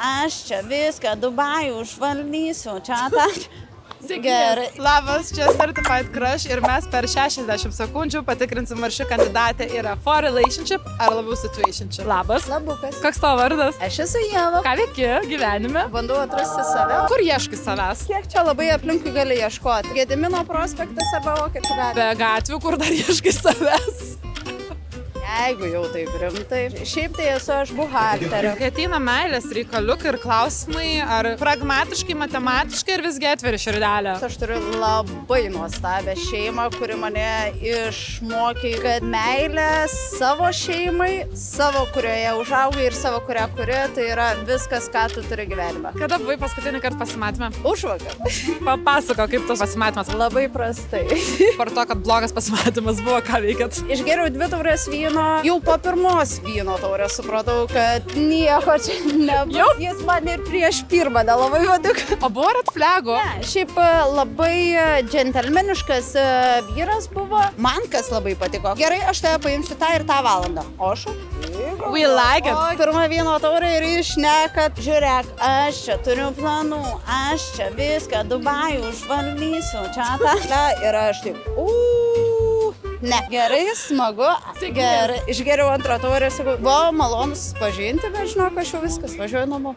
aš čia viską Dubajų užvaldysiu, čia tą. Gerai. Labas, čia Certified Crush ir mes per 60 sekundžių patikrinsim, ar ši kandidatė yra for relationship ar labiau situationship. Labas. Labukas. Koks tavo vardas? Aš esu Ieva. Ką veiki gyvenime? Bandau atrasti save. Kur ieškai savęs? Kiek čia labai aplinkui gali ieškoti? Gedimino prospektas arba Vokiečių gatvė. Be gatvių, kur dar ieškai savęs? Jeigu jau taip rimtai. Šiaip tai esu aš buhalterė. Kai ateina meilės reikaliukai ir klausimai, ar pragmatiškai, matematiškai, ar visgi atveri širdelę? Aš turiu labai nuostabią šeimą, kuri mane išmokė, kad meilė savo šeimai, savo kurioje užaugai ir savo kurią kuri, tai yra viskas, ką tu turi gyvenime. Kada buvai paskutinį kartą pasimatymę? Užvakar. Papasako, kaip tas pasimatymas. Labai prastai. Par to, kad blogas pasimatymas buvo, ką veikėt? Išgėriau 2 taurės vyno. Jau po pirmos vyno taurės supratau, kad nieko čia nebus. Jau? Jis man ir prieš pirmą nelabai patiko. O buvo red flagų? Ne, šiaip labai džentelmeniškas vyras buvo. Man kas labai patiko. Gerai, aš tave paimsiu tą ir tą valandą. O aš? We like it. O pirmą vyno taurę ir išnekat. Žiūrėk, aš čia turiu planų. Aš čia viską Dubajų užvaldysiu. Čia tą. Ir aš taip. Ne. Gerai, smagu. Gerai. Išgeriau antrą taurę ir sakau, buvo malonu susipažinti, bet žinok, aš jau viskas, važiuoju namo.